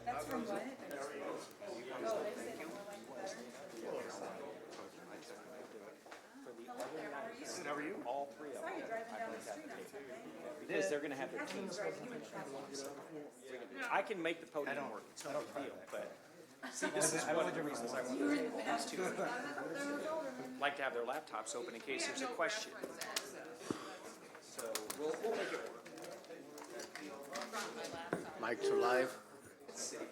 That's from what? How are you? All three of them. I saw you driving down the street on Sunday. Because they're gonna have their teams. I can make the podium work, it's no big deal, but see, this is one of the reasons I want these two. Like to have their laptops open in case there's a question. So we'll make it work. Mics are live. It's City.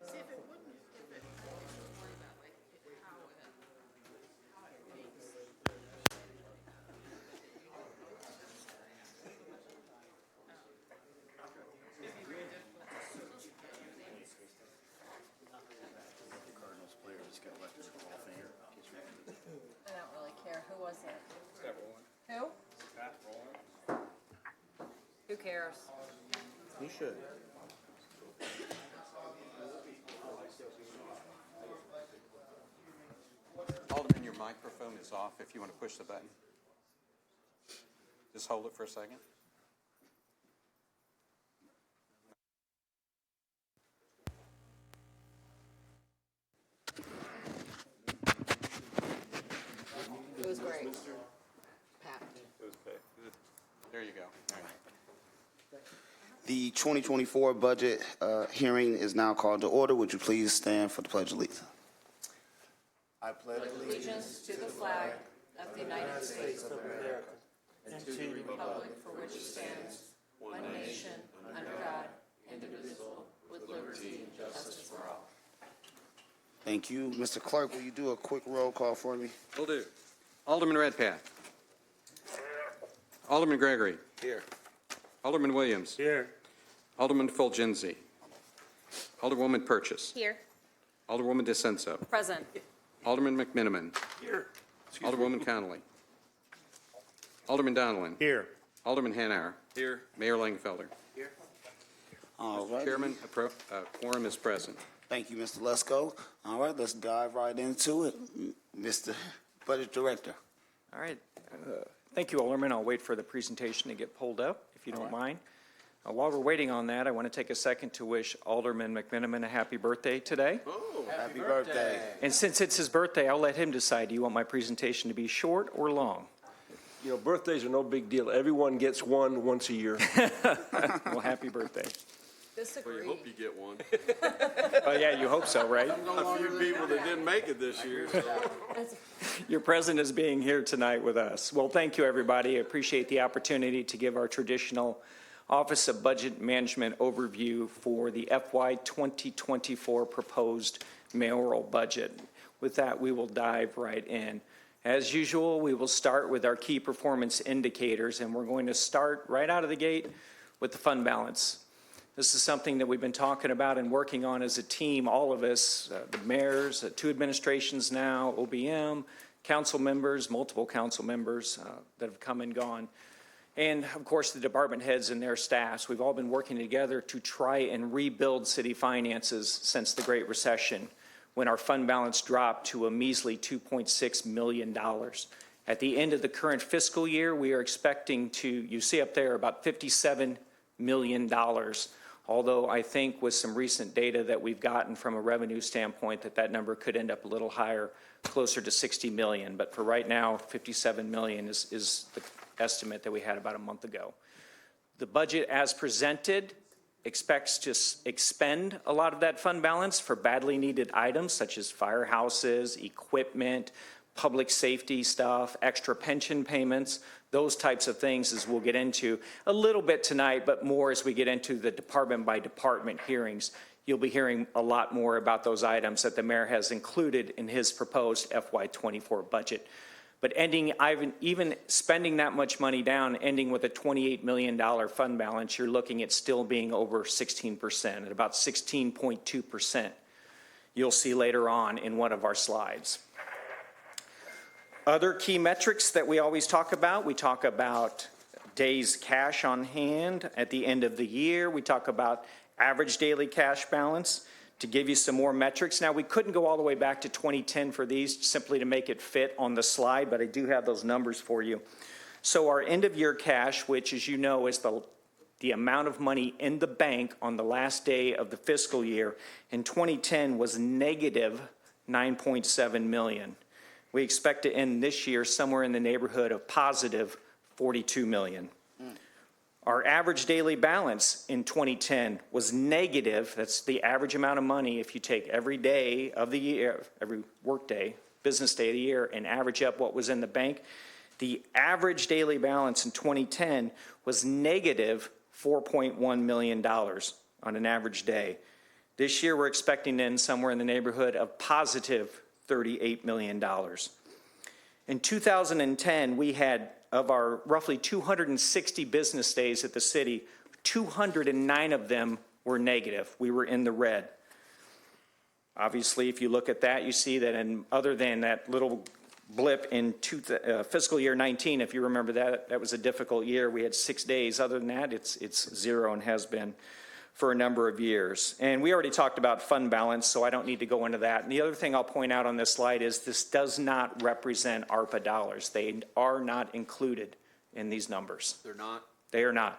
See if it wouldn't, if it worry about like how it makes. Cardinals player just got elected to the Hall of Fame. I don't really care. Who was it? Who? Who cares? You should. Alderman, your microphone is off if you want to push the button. Just hold it for a second. It was great. Pat. There you go. All right. The 2024 budget hearing is now called to order. Would you please stand for the Pledge of Allegiance? I pledge Allegiance to the flag of the United States of America and to the republic for which it stands, one nation, under God, indivisible, with liberty and justice for all. Thank you. Mr. Clerk, will you do a quick roll call for me? Will do. Alderman Redpath. Alderman Gregory. Here. Alderman Williams. Here. Alderman Fulgenzi. Alderwoman Purchase. Here. Alderwoman DeCenso. Present. Alderman McMiniman. Here. Alderwoman Connolly. Alderman Donlin. Here. Alderman Hanauer. Here. Mayor Langfelder. All right. Chairman, quorum is present. Thank you, Mr. Lesko. All right, let's dive right into it. Mr. Budget Director. All right. Thank you, Alderman. I'll wait for the presentation to get pulled up, if you don't mind. While we're waiting on that, I want to take a second to wish Alderman McMiniman a happy birthday today. Happy birthday. And since it's his birthday, I'll let him decide. Do you want my presentation to be short or long? You know, birthdays are no big deal. Everyone gets one once a year. Well, happy birthday. Disagree. Hope you get one. Oh, yeah, you hope so, right? A few people that didn't make it this year. So. Your president is being here tonight with us. Well, thank you, everybody. I appreciate the opportunity to give our traditional Office of Budget Management overview for the FY 2024 proposed mayoral budget. With that, we will dive right in. As usual, we will start with our key performance indicators, and we're going to start right out of the gate with the fund balance. This is something that we've been talking about and working on as a team, all of us, the mayors, 2 administrations now, OBM, council members, multiple council members that have come and gone. And of course, the department heads and their staffs. We've all been working together to try and rebuild city finances since the Great Recession, when our fund balance dropped to a measly $2.6 million. At the end of the current fiscal year, we are expecting to, you see up there, about $57 million. Although I think with some recent data that we've gotten from a revenue standpoint that number could end up a little higher, closer to 60 million. But for right now, 57 million is the estimate that we had about a month ago. The budget as presented expects to expend a lot of that fund balance for badly needed items such as firehouses, equipment, public safety stuff, extra pension payments, those types of things, as we'll get into a little bit tonight, but more as we get into the department by department hearings. you'll be hearing a lot more about those items that the mayor has included in his proposed FY24 budget. But even spending that much money down, ending with a $28 million fund balance, you're looking at still being over 16%, at about 16.2%. You'll see later on in one of our slides. Other key metrics that we always talk about, we talk about days cash on hand at the end of the year. We talk about average daily cash balance. To give you some more metrics. Now, we couldn't go all the way back to 2010 for these simply to make it fit on the slide, but I do have those numbers for you. So our end of year cash, which as you know is the amount of money in the bank on the last day of the fiscal year, in 2010 was negative 9.7 million. We expect to end this year somewhere in the neighborhood of positive 42 million. Our average daily balance in 2010 was negative. That's the average amount of money if you take every day of the year, every work day, business day of the year, and average up what was in the bank. The average daily balance in 2010 was negative $4.1 million on an average day. This year we're expecting to end somewhere in the neighborhood of positive $38 million. In 2010, we had, of our roughly 260 business days at the city, 209 of them were negative. We were in the red. Obviously, if you look at that, you see that other than that little blip in fiscal year 19, if you remember that, that was a difficult year. We had 6 days. Other than that, it's zero and has been for a number of years. And we already talked about fund balance, so I don't need to go into that. And the other thing I'll point out on this slide is this does not represent ARPA dollars. They are not included in these numbers. They're not? They are not.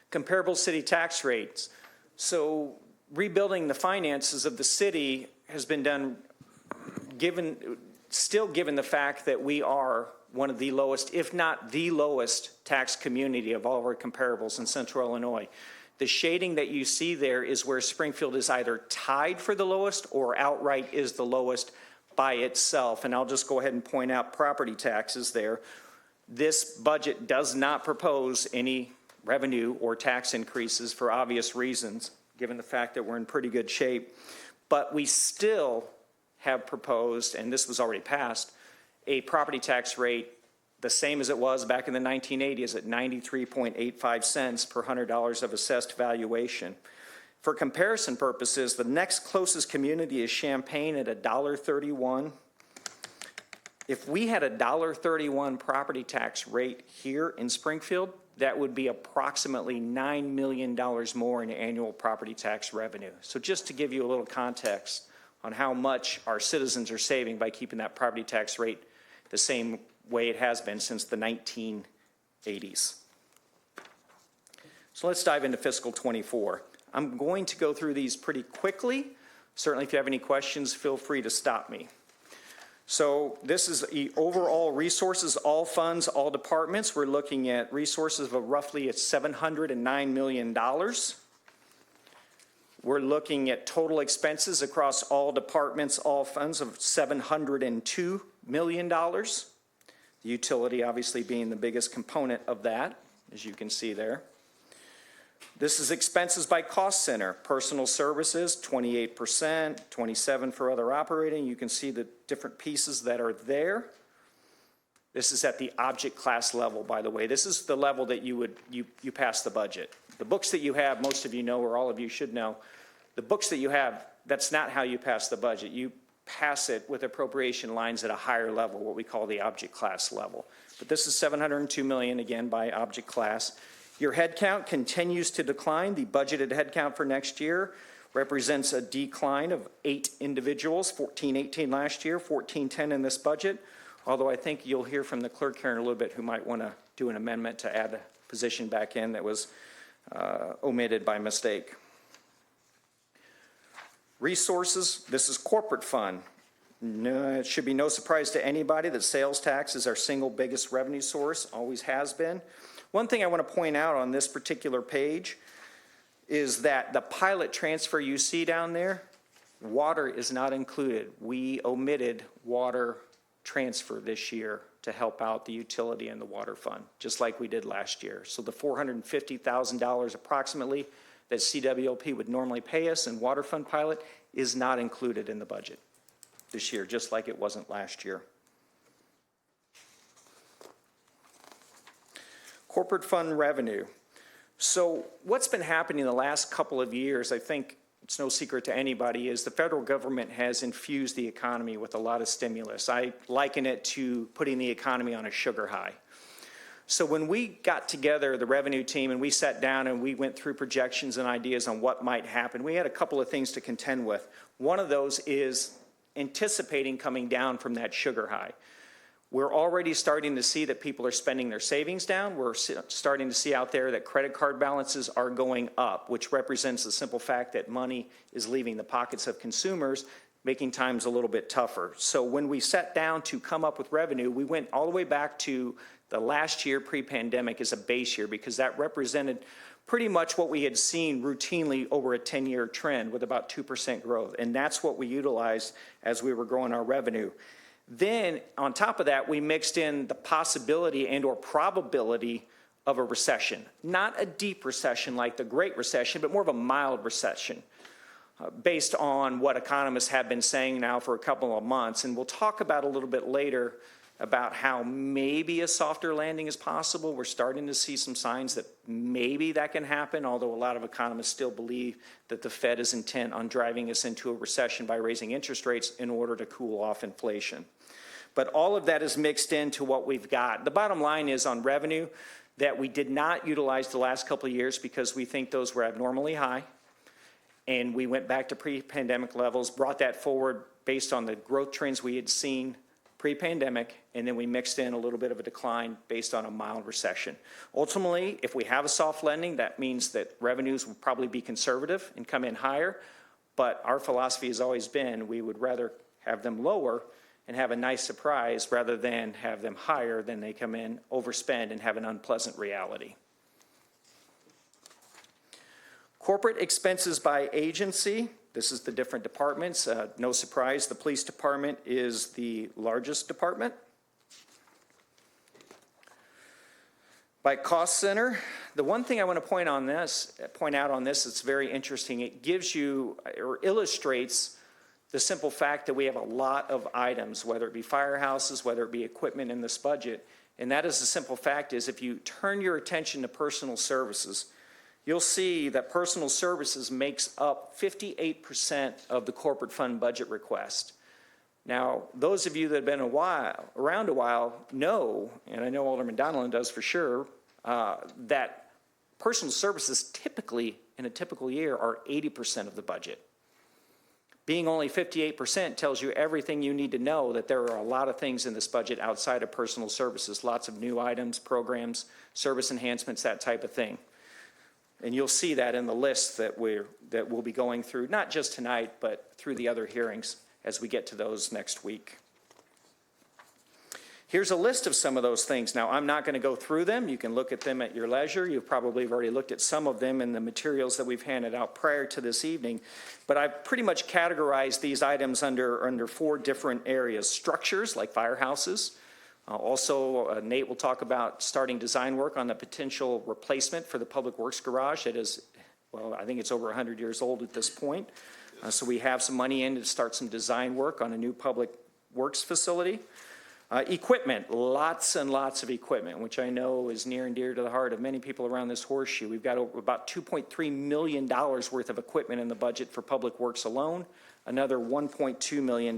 Comparable city tax rates. So rebuilding the finances of the city has been done given the fact that we are one of the lowest, if not the lowest, tax community of all of our comparables in Central Illinois. The shading that you see there is where Springfield is either tied for the lowest or outright is the lowest by itself. And I'll just go ahead and point out property taxes there. This budget does not propose any revenue or tax increases for obvious reasons, given the fact that we're in pretty good shape. But we still have proposed, and this was already passed, a property tax rate the same as it was back in the 1980s at 93.85 cents per $100 of assessed valuation. For comparison purposes, the next closest community is Champaign at $1.31. If we had a $1.31 property tax rate here in Springfield, that would be approximately $9 million more in annual property tax revenue. So just to give you a little context on how much our citizens are saving by keeping that property tax rate the same way it has been since the 1980s. So let's dive into fiscal 24. I'm going to go through these pretty quickly. Certainly if you have any questions, feel free to stop me. So this is the overall resources, all funds, all departments. We're looking at resources of roughly at $709 million. We're looking at total expenses across all departments, all funds of $702 million. The utility obviously being the biggest component of that, as you can see there. This is expenses by cost center. Personal services, 28%, 27% for other operating. You can see the different pieces that are there. This is at the object class level, by the way. This is the level that you pass the budget. The books that you have, most of you know, or all of you should know, the books that you have, that's not how you pass the budget. You pass it with appropriation lines at a higher level, what we call the object class level. But this is $702 million, again, by object class. Your head count continues to decline. The budgeted head count for next year represents a decline of 8 individuals, 1418 last year, 1410 in this budget. Although I think you'll hear from the clerk here in a little bit who might want to do an amendment to add a position back in that was omitted by mistake. Resources, this is corporate fund. No, it should be no surprise to anybody that sales tax is our single biggest revenue source, always has been. One thing I want to point out on this particular page is that the pilot transfer you see down there, water is not included. We omitted water transfer this year to help out the utility and the water fund, just like we did last year. So the $450,000 approximately that CWLP would normally pay us in water fund pilot is not included in the budget this year, just like it wasn't last year. Corporate fund revenue. So what's been happening the last couple of years, I think it's no secret to anybody, is the federal government has infused the economy with a lot of stimulus. I liken it to putting the economy on a sugar high. So when we got together, the revenue team, and we sat down and we went through projections and ideas on what might happen, we had a couple of things to contend with. One of those is anticipating coming down from that sugar high. We're already starting to see that people are spending their savings down. We're starting to see out there that credit card balances are going up, which represents the simple fact that money is leaving the pockets of consumers, making times a little bit tougher. So when we sat down to come up with revenue, we went all the way back to the last year pre-pandemic as a base year, because that represented pretty much what we had seen routinely over a 10-year trend with about 2% growth. And that's what we utilized as we were growing our revenue. Then, on top of that, we mixed in the possibility and or probability of a recession. Not a deep recession like the Great Recession, but more of a mild recession, based on what economists have been saying now for a couple of months. And we'll talk about a little bit later about how maybe a softer landing is possible. We're starting to see some signs that maybe that can happen, although a lot of economists still believe that the Fed is intent on driving us into a recession by raising interest rates in order to cool off inflation. But all of that is mixed into what we've got. The bottom line is on revenue that we did not utilize the last couple of years because we think those were abnormally high. And we went back to pre-pandemic levels, brought that forward based on the growth trends we had seen pre-pandemic, and then we mixed in a little bit of a decline based on a mild recession. Ultimately, if we have a soft landing, that means that revenues will probably be conservative and come in higher. But our philosophy has always been we would rather have them lower and have a nice surprise rather than have them higher than they come in, overspend, and have an unpleasant reality. Corporate expenses by agency. This is the different departments. No surprise, the police department is the largest department. By cost center, the one thing I want to point out on this that's very interesting, it gives you or illustrates the simple fact that we have a lot of items, whether it be firehouses, whether it be equipment in this budget. And that is the simple fact is if you turn your attention to personal services, you'll see that personal services makes up 58% of the corporate fund budget request. Now, those of you that have been around a while know, and I know Alderman Donilon does for sure, that personal services typically, in a typical year, are 80% of the budget. Being only 58% tells you everything you need to know that there are a lot of things in this budget outside of personal services, lots of new items, programs, service enhancements, that type of thing. And you'll see that in the list that we'll be going through, not just tonight, but through the other hearings as we get to those next week. Here's a list of some of those things. Now, I'm not going to go through them. You can look at them at your leisure. You probably have already looked at some of them in the materials that we've handed out prior to this evening. But I've pretty much categorized these items under 4 different areas. Structures, like firehouses. Also, Nate will talk about starting design work on the potential replacement for the Public Works garage that is, well, I think it's over 100 years old at this point. So we have some money in to start some design work on a new Public Works facility. Equipment, lots and lots of equipment, which I know is near and dear to the heart of many people around this horseshoe. We've got about $2.3 million worth of equipment in the budget for Public Works alone, another $1.2 million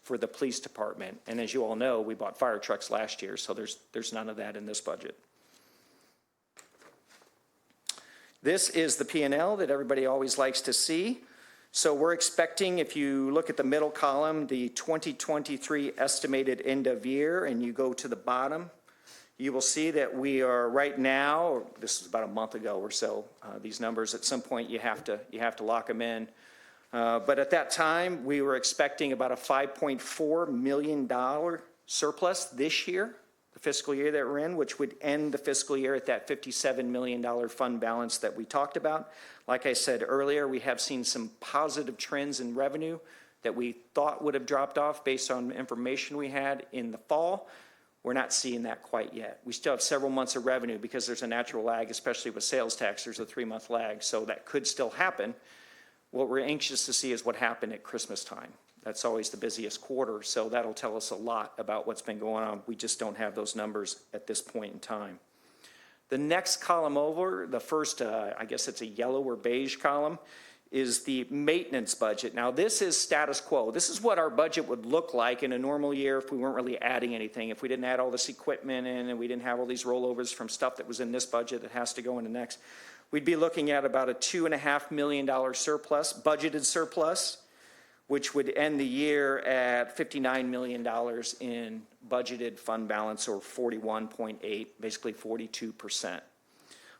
for the police department. And as you all know, we bought fire trucks last year, so there's none of that in this budget. This is the P&L that everybody always likes to see. So we're expecting, if you look at the middle column, the 2023 estimated end of year, and you go to the bottom, you will see that we are right now, this is about a month ago or so, these numbers at some point you have to lock them in. But at that time, we were expecting about a $5.4 million surplus this year, the fiscal year that we're in, which would end the fiscal year at that $57 million fund balance that we talked about. Like I said earlier, we have seen some positive trends in revenue that we thought would have dropped off based on information we had in the fall. we're not seeing that quite yet. We still have several months of revenue because there's a natural lag, especially with sales tax. There's a 3-month lag, so that could still happen. What we're anxious to see is what happened at Christmas time. That's always the busiest quarter, so that'll tell us a lot about what's been going on. We just don't have those numbers at this point in time. The next column over, the first, I guess it's a yellow or beige column, is the maintenance budget. Now, this is status quo. This is what our budget would look like in a normal year if we weren't really adding anything, if we didn't add all this equipment in and we didn't have all these rollovers from stuff that was in this budget that has to go into next. We'd be looking at about a $2.5 million surplus, budgeted surplus, which would end the year at $59 million in budgeted fund balance, or 41.8, basically 42%.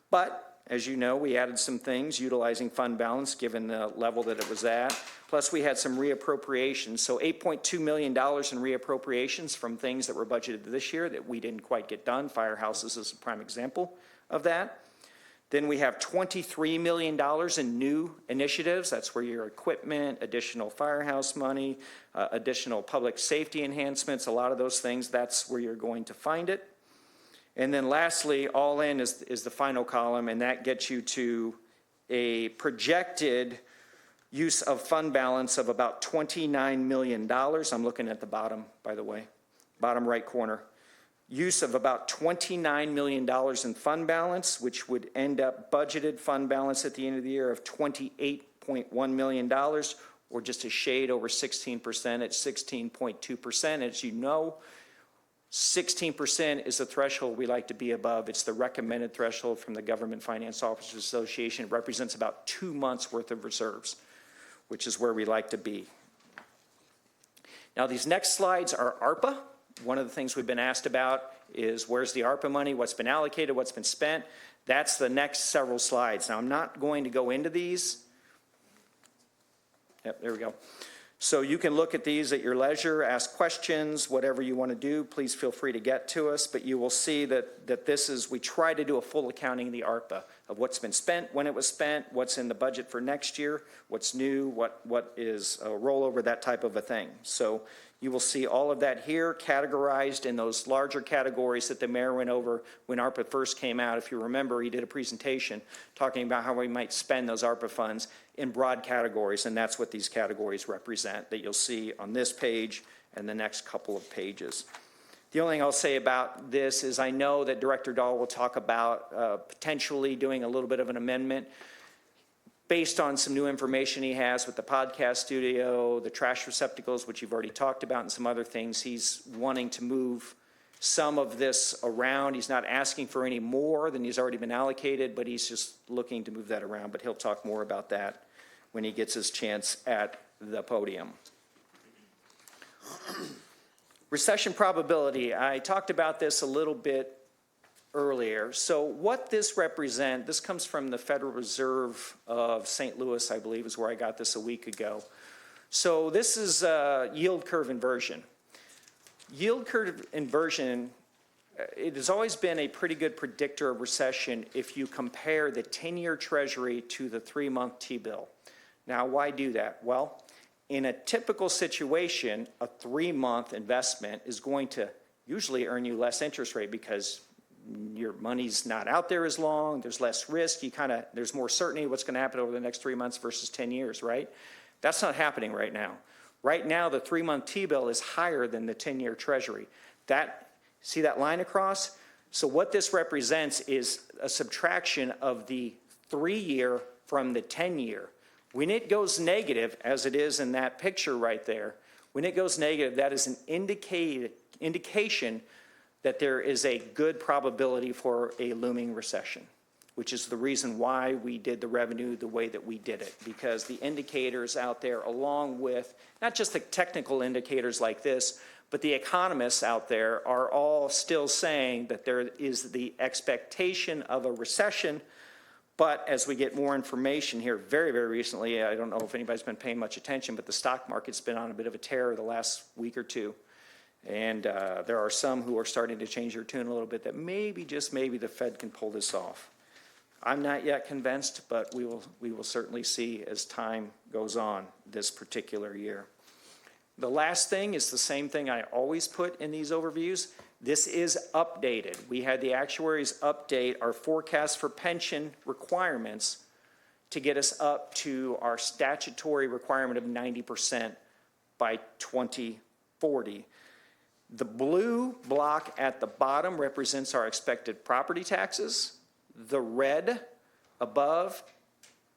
But, as you know, we added some things utilizing fund balance given the level that it was at. Plus, we had some reappropriations. So $8.2 million in reappropriations from things that were budgeted this year that we didn't quite get done. Firehouses is a prime example of that. Then we have $23 million in new initiatives. That's where your equipment, additional firehouse money, additional public safety enhancements, a lot of those things, that's where you're going to find it. And then lastly, all in is the final column, and that gets you to a projected use of fund balance of about $29 million. I'm looking at the bottom, by the way, bottom right corner. Use of about $29 million in fund balance, which would end up budgeted fund balance at the end of the year of $28.1 million, or just a shade over 16% at 16.2%. As you know, 16% is the threshold we like to be above. It's the recommended threshold from the Government Finance Officers Association. It represents about 2 months worth of reserves, which is where we like to be. Now, these next slides are ARPA. One of the things we've been asked about is where's the ARPA money, what's been allocated, what's been spent. That's the next several slides. Now, I'm not going to go into these. Yep, there we go. So you can look at these at your leisure, ask questions, whatever you want to do. Please feel free to get to us, but you will see that this is, we try to do a full accounting of the ARPA, of what's been spent, when it was spent, what's in the budget for next year, what's new, what is a rollover, that type of a thing. So you will see all of that here categorized in those larger categories that the mayor went over when ARPA first came out. If you remember, he did a presentation talking about how we might spend those ARPA funds in broad categories, and that's what these categories represent that you'll see on this page and the next couple of pages. The only thing I'll say about this is I know that Director Dahl will talk about potentially doing a little bit of an amendment based on some new information he has with the podcast studio, the trash receptacles, which you've already talked about, and some other things. He's wanting to move some of this around. He's not asking for any more than he's already been allocated, but he's just looking to move that around. But he'll talk more about that when he gets his chance at the podium. Recession probability. I talked about this a little bit earlier. So what this represents, this comes from the Federal Reserve of St. Louis, I believe, is where I got this a week ago. So this is yield curve inversion. Yield curve inversion, it has always been a pretty good predictor of recession if you compare the 10-year Treasury to the 3-month T-bill. Now, why do that? Well, in a typical situation, a 3-month investment is going to usually earn you less interest rate because your money's not out there as long, there's less risk, there's more certainty what's going to happen over the next 3 months versus 10 years, right? That's not happening right now. Right now, the 3-month T-bill is higher than the 10-year Treasury. See that line across? So what this represents is a subtraction of the 3-year from the 10-year. When it goes negative, as it is in that picture right there, when it goes negative, that is an indication that there is a good probability for a looming recession, which is the reason why we did the revenue the way that we did it, because the indicators out there, along with not just the technical indicators like this, but the economists out there are all still saying that there is the expectation of a recession. But as we get more information here, very, very recently, I don't know if anybody's been paying much attention, but the stock market's been on a bit of a tear the last week or two. And there are some who are starting to change their tune a little bit that maybe, just maybe, the Fed can pull this off. I'm not yet convinced, but we will certainly see as time goes on this particular year. The last thing is the same thing I always put in these overviews. This is updated. We had the actuaries update our forecast for pension requirements to get us up to our statutory requirement of 90% by 2040. The blue block at the bottom represents our expected property taxes. The red above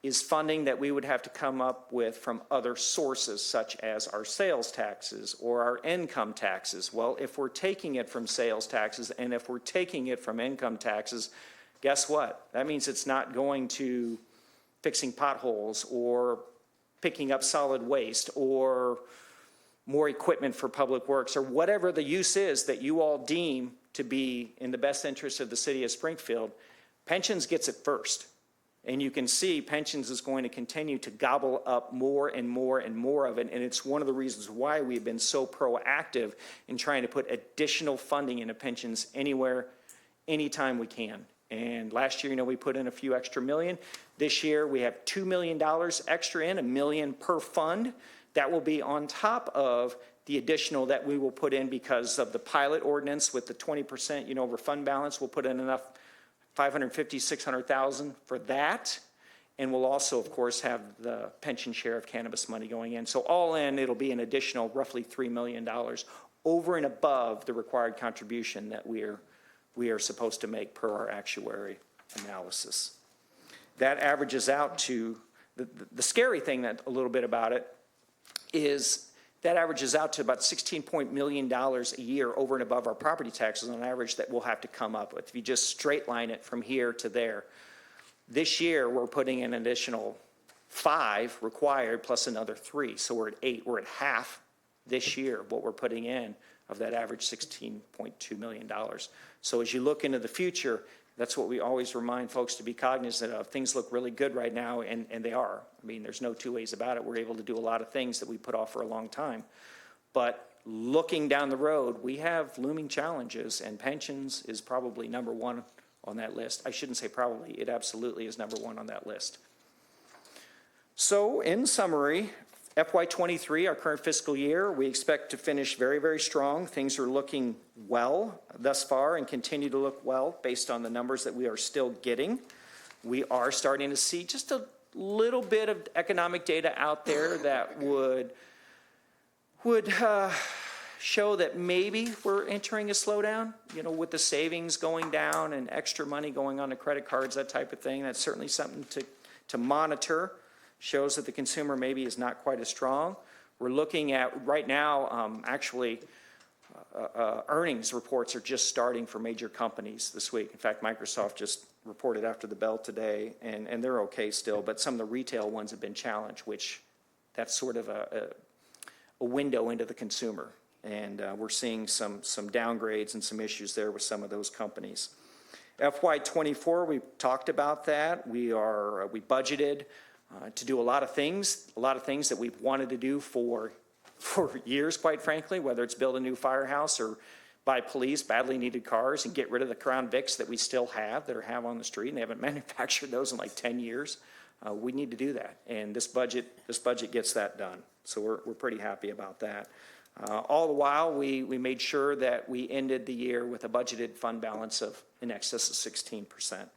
is funding that we would have to come up with from other sources, such as our sales taxes or our income taxes. Well, if we're taking it from sales taxes and if we're taking it from income taxes, guess what? That means it's not going to fixing potholes or picking up solid waste or more equipment for public works or whatever the use is that you all deem to be in the best interest of the city of Springfield. Pensions gets it first. And you can see pensions is going to continue to gobble up more and more and more of it. And it's one of the reasons why we've been so proactive in trying to put additional funding into pensions anywhere, anytime we can. And last year, we put in a few extra million. This year, we have $2 million extra in, $1 million per fund. That will be on top of the additional that we will put in because of the pilot ordinance with the 20%, over fund balance. We'll put in enough, $550,000, $600,000 for that. And we'll also, of course, have the pension share of cannabis money going in. So all in, it'll be an additional roughly $3 million over and above the required contribution that we are supposed to make per our actuary analysis. That averages out to, the scary thing that a little bit about it is that averages out to about $16 million a year over and above our property taxes on average that we'll have to come up with. If you just straight line it from here to there. This year, we're putting in an additional 5 required plus another 3. So we're at 8. We're at half this year what we're putting in of that average $16.2 million. So as you look into the future, that's what we always remind folks to be cognizant of. Things look really good right now, and they are. I mean, there's no two ways about it. We're able to do a lot of things that we put off for a long time. But looking down the road, we have looming challenges, and pensions is probably number one on that list. I shouldn't say probably. It absolutely is number one on that list. So in summary, FY23, our current fiscal year, we expect to finish very, very strong. Things are looking well thus far and continue to look well based on the numbers that we are still getting. We are starting to see just a little bit of economic data out there that would show that maybe we're entering a slowdown, with the savings going down and extra money going on to credit cards, that type of thing. That's certainly something to monitor. Shows that the consumer maybe is not quite as strong. We're looking at right now, earnings reports are just starting for major companies this week. In fact, Microsoft just reported after the bell today, and they're okay still, but some of the retail ones have been challenged, which that's sort of a window into the consumer. And we're seeing some downgrades and some issues there with some of those companies. FY24, we talked about that. We budgeted to do a lot of things that we've wanted to do for years, quite frankly, whether it's build a new firehouse or buy police badly needed cars and get rid of the Crown Vics that we still have on the street, and they haven't manufactured those in like 10 years. We need to do that, and this budget gets that done. So we're pretty happy about that. All the while, we made sure that we ended the year with a budgeted fund balance of in excess of 16%.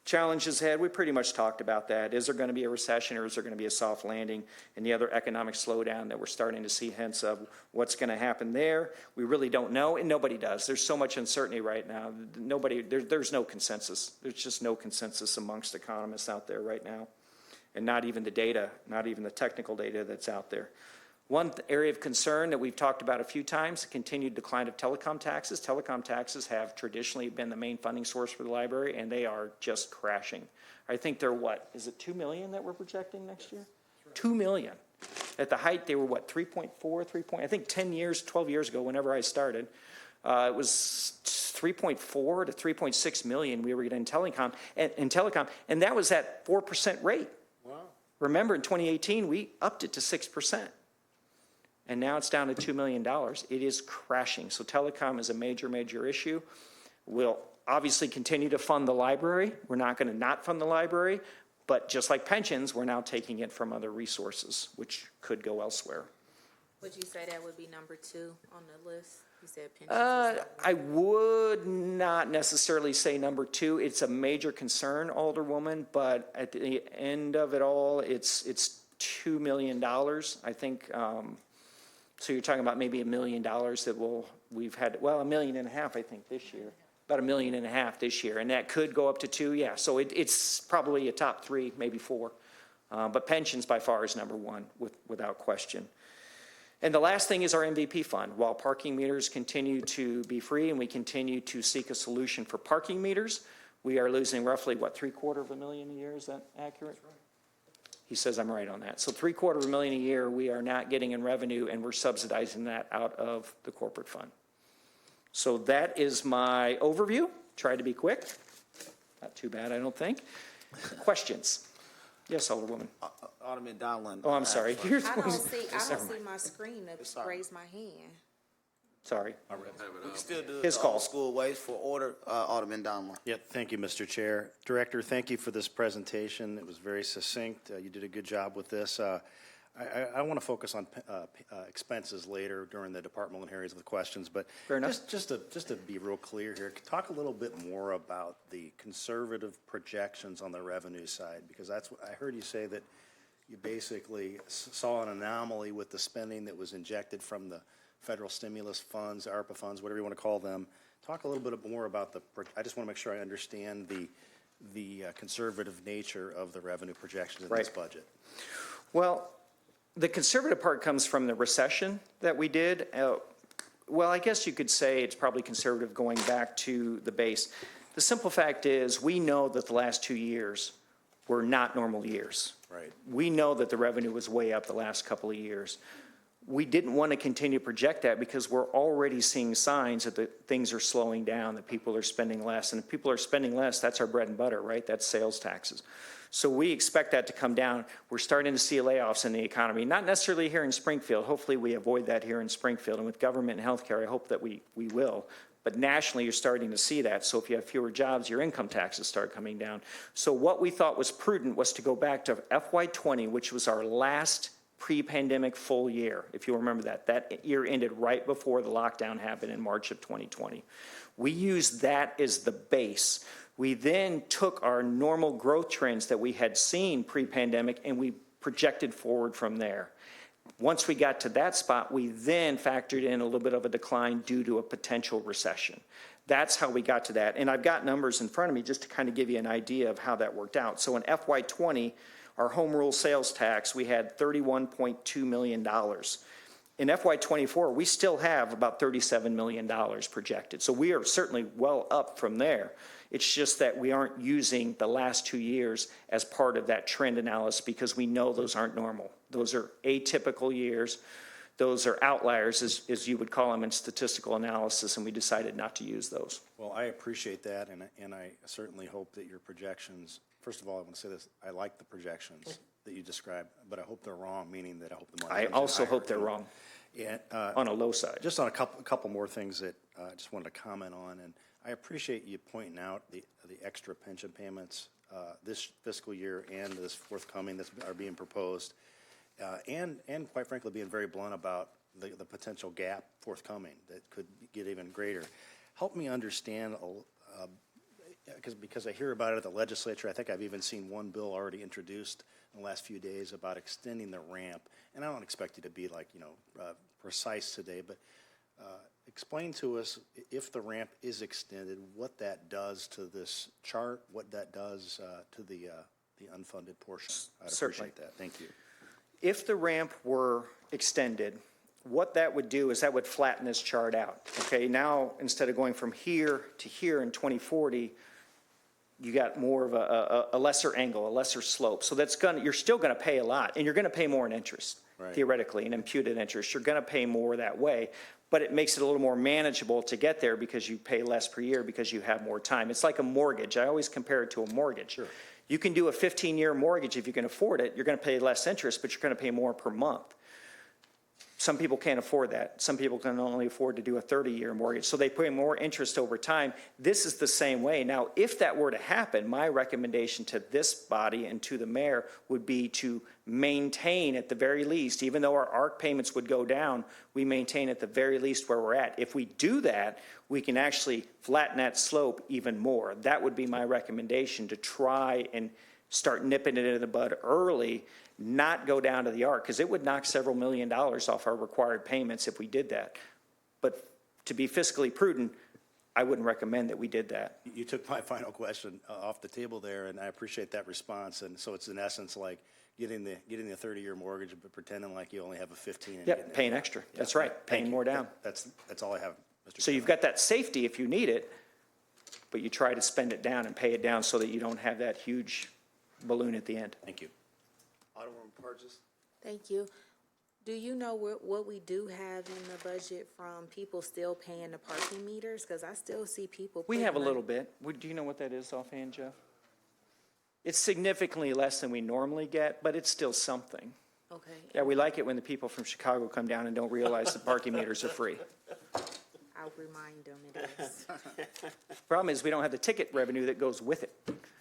Challenges ahead, we pretty much talked about that. Is there going to be a recession or is there going to be a soft landing and the other economic slowdown that we're starting to see hints of what's going to happen there? We really don't know, and nobody does. There's so much uncertainty right now. There's no consensus. There's just no consensus amongst economists out there right now, and not even the data, not even the technical data that's out there. One area of concern that we've talked about a few times, the continued decline of telecom taxes. Telecom taxes have traditionally been the main funding source for the library, and they are just crashing. I think they're is it $2 million that we're projecting next year? $2 million. At the height, they were 3.4, I think 12 years ago, whenever I started, it was 3.4 to 3.6 million we were getting in telecom, and that was at 4% rate. Wow. Remember, in 2018, we upped it to 6%. And now it's down to $2 million. It is crashing. So telecom is a major, major issue. We'll obviously continue to fund the library. We're not going to not fund the library. But just like pensions, we're now taking it from other resources, which could go elsewhere. Would you say that would be number 2 on the list? You said pensions and stuff. I would not necessarily say number two. It's a major concern, Alderwoman, but at the end of it all, it's $2 million, I think. So you're talking about maybe $1 million that we've had, well, $1.5 million, I think, this year. About $1.5 million this year, and that could go up to 2, yeah. So it's probably a top 3, maybe 4. But pensions by far is number 1, without question. And the last thing is our MVP fund. While parking meters continue to be free and we continue to seek a solution for parking meters, we are losing roughly, $750,000 a year? Is that accurate? That's right. He says I'm right on that. So $750,000 a year we are not getting in revenue, and we're subsidizing that out of the corporate fund. So that is my overview. Try to be quick. Not too bad, I don't think. Questions? Yes, Alderwoman. Alderman Donlin. Oh, I'm sorry. Here's I one. don't see my screen to raise my hand. Sorry. We can still do it His the call. old school ways for order, Alderman Donlin. Yep, thank you, Mr. Chair. Director, thank you for this presentation. It was very succinct. You did a good job with this. I want to focus on expenses later during the departmental areas of the questions, but Fair enough. just to be real clear here, talk a little bit more about the conservative projections on the revenue side, because that's what I heard you say, that you basically saw an anomaly with the spending that was injected from the federal stimulus funds, ARPA funds, whatever you want to call them. Talk a little bit more about I just want to make sure I understand the conservative nature of the revenue projections in this budget. Well, the conservative part comes from the recession that we did. Well, I guess you could say it's probably conservative going back to the base. The simple fact is we know that the last 2 years were not normal years. Right. We know that the revenue was way up the last couple of years. We didn't want to continue to project that because we're already seeing signs that things are slowing down, that people are spending less. And if people are spending less, that's our bread and butter, right? That's sales taxes. So we expect that to come down. We're starting to see layoffs in the economy, not necessarily here in Springfield. Hopefully we avoid that here in Springfield. And with government and healthcare, I hope that we will. But nationally, you're starting to see that. So if you have fewer jobs, your income taxes start coming down. So what we thought was prudent was to go back to FY20, which was our last pre-pandemic full year, if you remember that. That year ended right before the lockdown happened in March of 2020. We used that as the base. We then took our normal growth trends that we had seen pre-pandemic and we projected forward from there. Once we got to that spot, we then factored in a little bit of a decline due to a potential recession. That's how we got to that. And I've got numbers in front of me just to kind of give you an idea of how that worked out. So in FY20, our home rule sales tax, we had $31.2 million. In FY24, we still have about $37 million projected. So we are certainly well up from there. It's just that we aren't using the last 2 years as part of that trend analysis because we know those aren't normal. Those are atypical years. Those are outliers, as you would call them in statistical analysis, and we decided not to use those. Well, I appreciate that, and I certainly hope that your projections, first of all, I want to say this, I like the projections that you described, but I hope they're wrong, meaning that I hope the money I comes in also higher. hope they're wrong Yeah, on a low side. just on a couple more things that I just wanted to comment on, and I appreciate you pointing out the extra pension payments this fiscal year and this forthcoming that are being proposed, and quite frankly being very blunt about the potential gap forthcoming that could get even greater. Help me understand, because I hear about it at the legislature. I think I've even seen one bill already introduced in the last few days about extending the ramp. And I don't expect you to be precise today, but explain to us, if the ramp is extended, what that does to this chart, what that does to the unfunded portion. I'd Certainly. appreciate that. Thank you. If the ramp were extended, what that would do is that would flatten this chart out. Okay, now instead of going from here to here in 2040, you got more of a lesser angle, a lesser slope. So you're still gonna pay a lot, and you're gonna pay more in interest, Right. theoretically, in imputed interest. You're gonna pay more that way, but it makes it a little more manageable to get there because you pay less per year because you have more time. It's like a mortgage. I always compare it to a mortgage. Sure. You can do a 15-year mortgage if you can afford it. You're gonna pay less interest, but you're gonna pay more per month. Some people can't afford that. Some people can only afford to do a 30-year mortgage, so they pay more interest over time. This is the same way. Now, if that were to happen, my recommendation to this body and to the mayor would be to maintain at the very least, even though our ARC payments would go down, we maintain at the very least where we're at. If we do that, we can actually flatten that slope even more. That would be my recommendation, to try and start nipping it in the bud early, not go down to the ARC, because it would knock several $1 million off our required payments if we did that. But to be fiscally prudent, I wouldn't recommend that we did that. You took my final question off the table there, and I appreciate that response. And so it's in essence like getting the 30-year mortgage, but pretending like you only have a 15. And Yep, paying extra. That's right, paying more down. That's all I have, Mr. So you've got that safety if you need it, but you try to spend it down and pay it down so that you don't have that huge balloon at the end. Thank you. Alderman Burgess. Thank you. Do you know what we do have in the budget from people still paying the parking meters? Because I still see people. We putting have a money- little bit. Do you know what that is offhand, Jeff? It's significantly less than we normally get, but it's still something. Okay. Yeah, we like it when the people from Chicago come down and don't realize the parking meters are free. I'll remind them it is. Problem is, we don't have the ticket revenue that goes with it,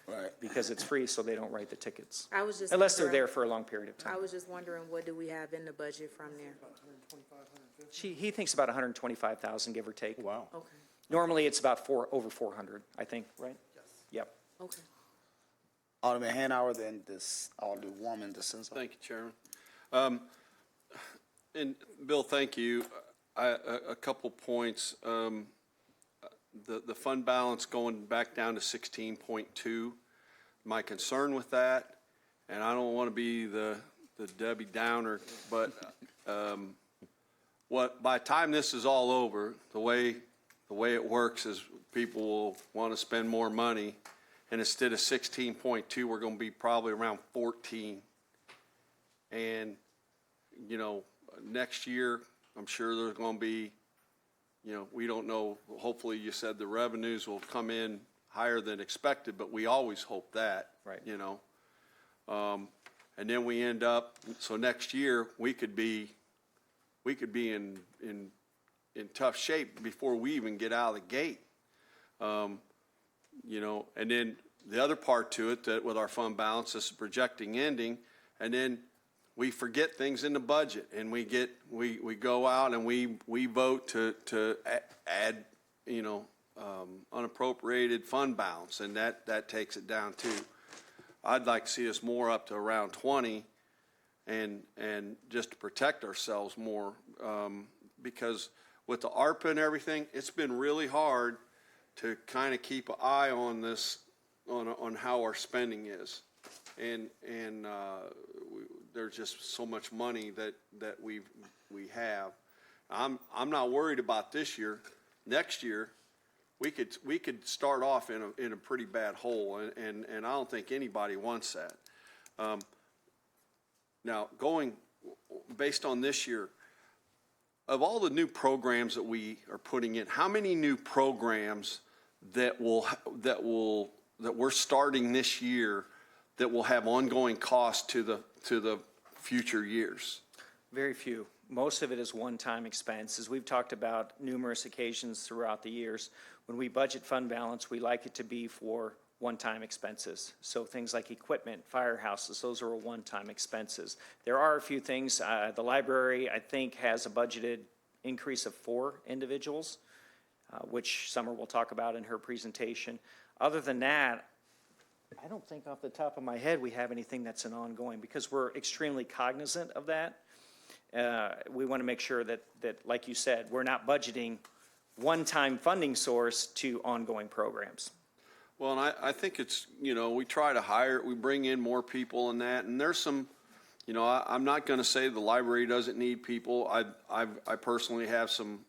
Right. because it's free, so they don't write the tickets. I was just. Unless they're wondering- there for a long period of I time. was just wondering, what do we have in the budget from there? He thinks about 125,000, give or take. Wow. Okay, Normally, it's about over 400, I think, right? Yes. Yep. okay. Alderman Hanauer, then this Alderwoman DeSenza. Thank you, Chairman. And Bill, thank you. A couple points. The fund balance going back down to 16.2. My concern with that, and I don't want to be the Debbie Downer, but by the time this is all over, the way it works is people will want to spend more money, and instead of 16.2, we're going to be probably around 14. And next year, I'm sure there's going to be, we don't know. Hopefully, you said the revenues will come in higher than expected, but we always hope that. Right. And then we end up. So next year we could be in tough shape before we even get out of the gate. And then the other part to it, that with our fund balance, this is projecting ending, and then we forget things in the budget, and we go out and we vote to add unappropriated fund balance, and that takes it down too. I'd like to see us more up to around 20, and just to protect ourselves more, because with the ARPA and everything, it's been really hard to kind of keep an eye on this, on how our spending is, and there's just so much money that we have. I'm not worried about this year. Next year, we could start off in a pretty bad hole, and I don't think anybody wants that. Now, going based on this year, of all the new programs that we are putting in, how many new programs that we're starting this year that will have ongoing costs to the future years? Very few. Most of it is one-time expense. As we've talked about numerous occasions throughout the years, when we budget fund balance, we like it to be for one-time expenses. So things like equipment, firehouses, those are one-time expenses. There are a few things. The library, I think, has a budgeted increase of 4 individuals, which Summer will talk about in her presentation. Other than that, I don't think off the top of my head we have anything that's an ongoing, because we're extremely cognizant of that. We want to make sure that, like you said, we're not budgeting one-time funding source to ongoing programs. Well, and I think it's, we try to we bring in more people in that, and there's some, I'm not going to say the library doesn't need people. I personally have some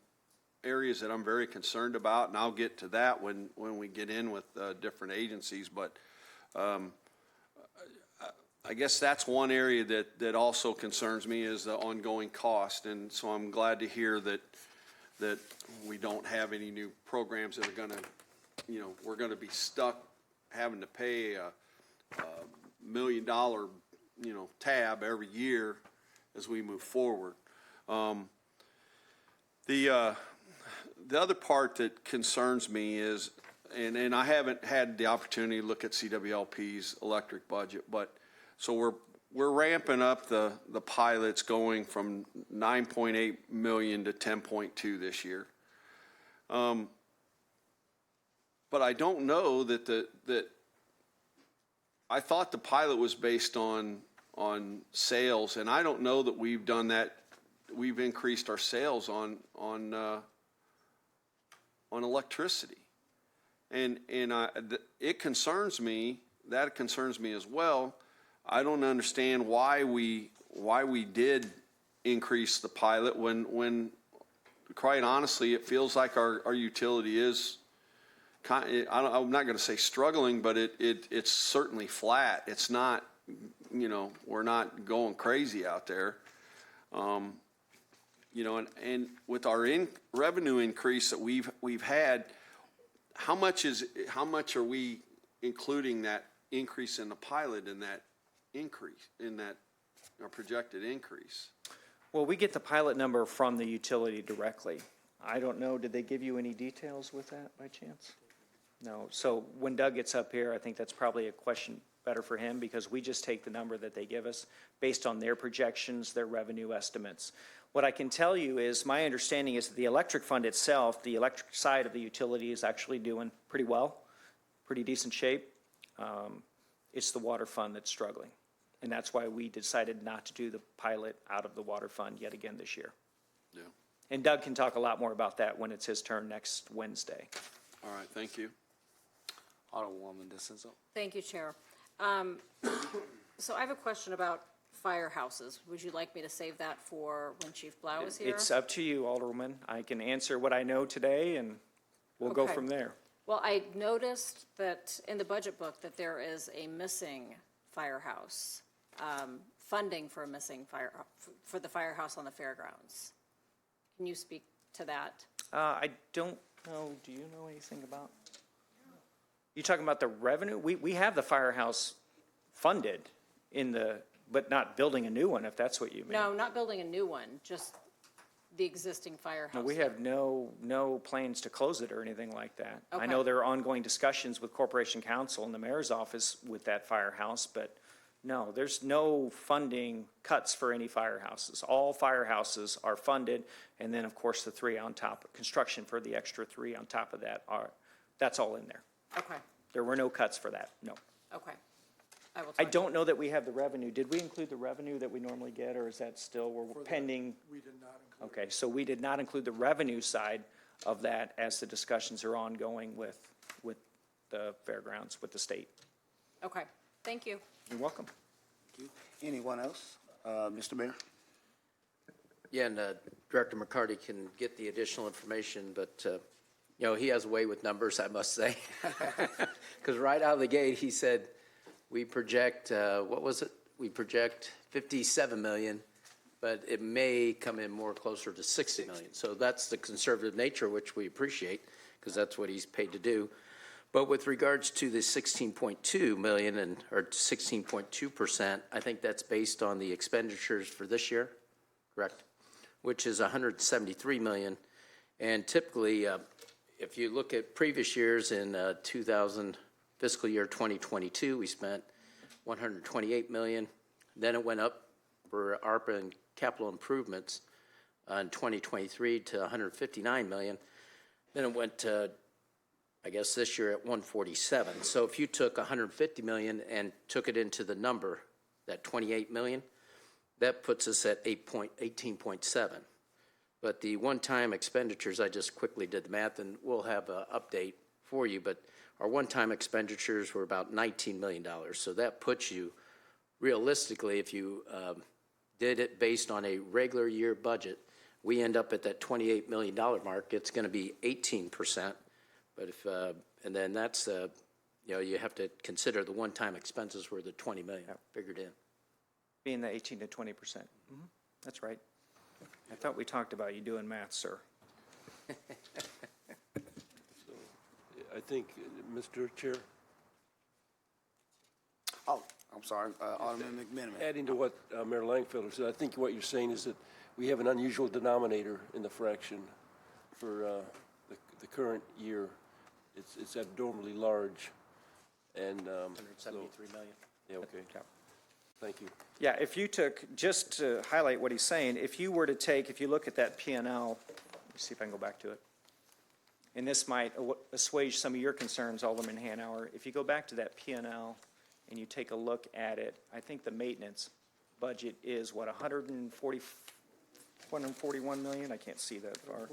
areas that I'm very concerned about, and I'll get to that when we get in with different agencies, but I guess that's one area that also concerns me, is the ongoing cost, and so I'm glad to hear that we don't have any new programs that are going to, we're going to be stuck having to pay a $1 million, tab every year as we move forward. The other part that concerns me is, and I haven't had the opportunity to look at CWLP's electric budget, but, so we're ramping up the pilots going from 9.8 million to 10.2 this year. But I don't know that I thought the pilot was based on sales, and I don't know that we've done that. We've increased our sales on electricity, and it concerns me. That concerns me as well. I don't understand why we did increase the pilot when quite honestly, it feels like our utility is I'm not going to say struggling, but it's certainly flat. It's not, we're not going crazy out there. And with our revenue increase that we've had, how much are we including that increase in the pilot in that increase, in that projected increase? Well, we get the pilot number from the utility directly. I don't know, did they give you any details with that by chance? No. So when Doug gets up here, I think that's probably a question better for him, because we just take the number that they give us based on their projections, their revenue estimates. What I can tell you is my understanding is that the electric fund itself, the electric side of the utility, is actually doing pretty well, pretty decent shape. It's the water fund that's struggling. And that's why we decided not to do the pilot out of the water fund yet again this year. Yeah. And Doug can talk a lot more about that when it's his turn next Wednesday. All right, thank you. Alderwoman DeCenzo. Thank you, Chair. So I have a question about firehouses. Would you like me to save that for when Chief Blau is here? It's up to you, Alderwoman. I can answer what I know today, and we'll go Okay. from there. Well, I noticed that in the budget book that there is a missing firehouse, funding for a missing for the firehouse on the fairgrounds. Can you speak to that? I don't know, do you know anything about? You talking about the revenue? We have the firehouse funded but not building a new one, if that's what you mean. No, not building a new one, just the existing firehouse. No, we have no plans to close it or anything like that. I Okay. know there are ongoing discussions with Corporation Counsel and the mayor's office with that firehouse, but no, there's no funding cuts for any firehouses. All firehouses are funded, and then, of course, the three on top, construction for the extra three on top of that that's all in there. Okay, There were no cuts for that, no. okay. I will I talk. don't know that we have the revenue. Did we include the revenue that we normally get, or is that still, we're pending? We did not include. Okay, so we did not include the revenue side of that as the discussions are ongoing with the fairgrounds, with the state. Okay, thank you. You're welcome. Anyone else? Mr. Mayor? Yeah, and Director McCarty can get the additional information, but, he has a way with numbers, I must say. Because right out of the gate, he said, we project, what was it? We project 57 million, but it may come in more closer to 60 million. So that's the conservative nature, which we appreciate, because that's what he's paid to do. But with regards to the 16.2 million or 16.2%, I think that's based on the expenditures for this year, correct? Which is 173 million. And typically, if you look at previous years in fiscal year 2022, we spent 128 million. Then it went up for ARPA and capital improvements in 2023 to 159 million. Then it went to, I guess this year at 147. So if you took 150 million and took it into the number, that 28 million, that puts us at 18.7. But the one-time expenditures, I just quickly did the math, and we'll have an update for you, but our one-time expenditures were about $19 million. So that puts you, realistically, if you did it based on a regular year budget, we end up at that $28 million mark. It's going to be 18%. But if, and then that's, you have to consider the one-time expenses were the 20 million figured in. Being the 18 to 20%. That's right. I thought we talked about you doing math, sir. I think, Mr. Chair? Oh, I'm sorry, Alderman McMenamin. Adding to what Mayor Langfelder said, I think what you're saying is that we have an unusual denominator in the fraction for the current year. It's abnormally large, and 173 million. yeah, okay. Thank you. Yeah, if you took, just to highlight what he's saying, if you were to take, if you look at that P&L, let me see if I can go back to it. And this might assuage some of your concerns, Alderman Hanauer. If you go back to that P&L and you take a look at it, I think the maintenance budget is, what, 141 million? I can't see that far.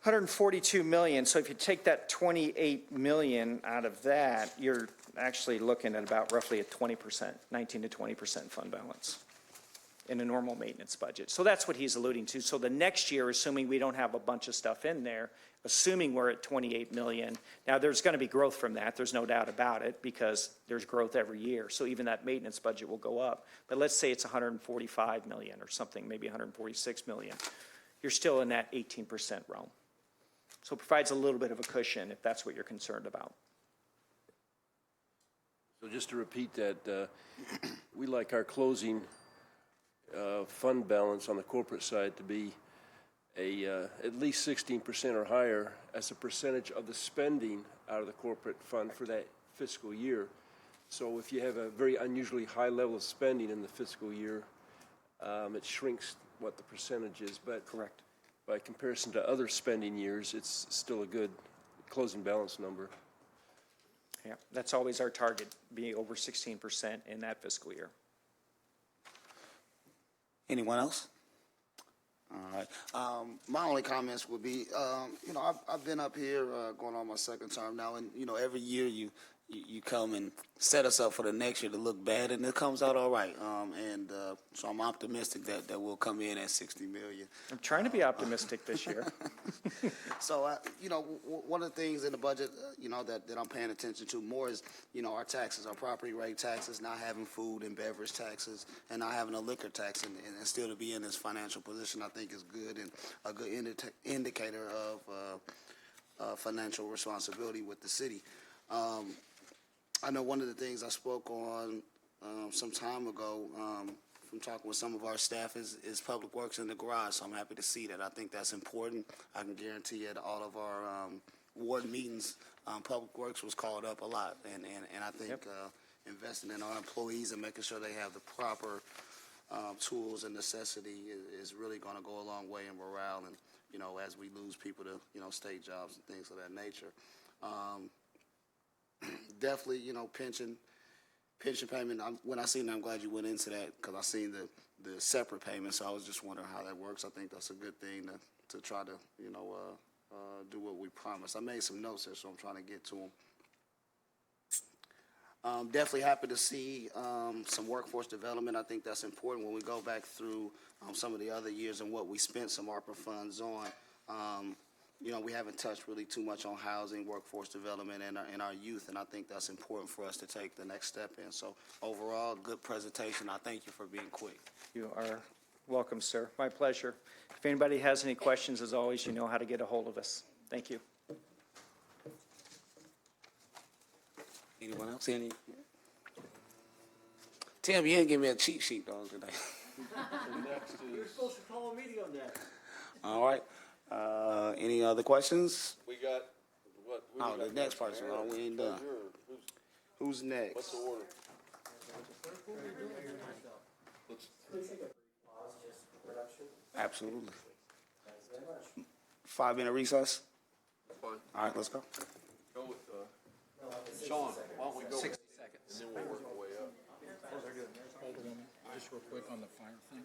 142 million. So if you take that 28 million out of that, you're actually looking at about roughly a 20%, 19 to 20% fund balance in a normal maintenance budget. So that's what he's alluding to. So the next year, assuming we don't have a bunch of stuff in there, assuming we're at 28 million, now there's going to be growth from that. There's no doubt about it, because there's growth every year. So even that maintenance budget will go up. But let's say it's 145 million or something, maybe 146 million. You're still in that 18% realm. So it provides a little bit of a cushion if that's what you're concerned about. So just to repeat that, we like our closing fund balance on the corporate side to be at least 16% or higher as a percentage of the spending out of the corporate fund for that fiscal year. So if you have a very unusually high level of spending in the fiscal year, it shrinks what the percentage is. But correct. By comparison to other spending years, it's still a good closing balance number. Yeah, that's always our target, being over 16% in that fiscal year. Anyone else? All right. My only comments would be, I've been up here going on my second term now, and, every year you come and set us up for the next year to look bad, and it comes out all right. So I'm optimistic that we'll come in at 60 million. I'm trying to be optimistic this year. So, one of the things in the budget, that I'm paying attention to more is, our taxes, our property rate taxes, not having food and beverage taxes, and not having a liquor tax, and still to be in this financial position, I think is good, and a good indicator of financial responsibility with the city. I know one of the things I spoke on some time ago from talking with some of our staff is public works in the garage, so I'm happy to see that. I think that's important. I can guarantee you at all of our ward meetings, public works was called up a lot, and I think investing in our employees and making sure they have the proper tools and necessity is really going to go a long way in morale, and as we lose people to state jobs and things of that nature. Definitely, pension payment. When I seen that, I'm glad you went into that, because I seen the separate payment. So I was just wondering how that works. I think that's a good thing to try to do what we promised. I made some notes here, so I'm trying to get to them. Definitely happy to see some workforce development. I think that's important when we go back through some of the other years and what we spent some ARPA funds on. We haven't touched really too much on housing, workforce development, and our youth, and I think that's important for us to take the next step in. So overall, good presentation. I thank you for being quick. You are welcome, sir. My pleasure. If anybody has any questions, as always, you know how to get a hold of us. Thank you. Anyone else? Tim, you didn't give me a cheat sheet, though, today. You're supposed to call a meeting on that. All right. Any other questions? We got, what? The next person. We ain't done. Who's next? What's the order? Absolutely. 5-minute recess? Fine. All right, let's go. Go with, Sean, why don't we go? 60 seconds. And then we'll work our way up. Just real quick on the fire thing.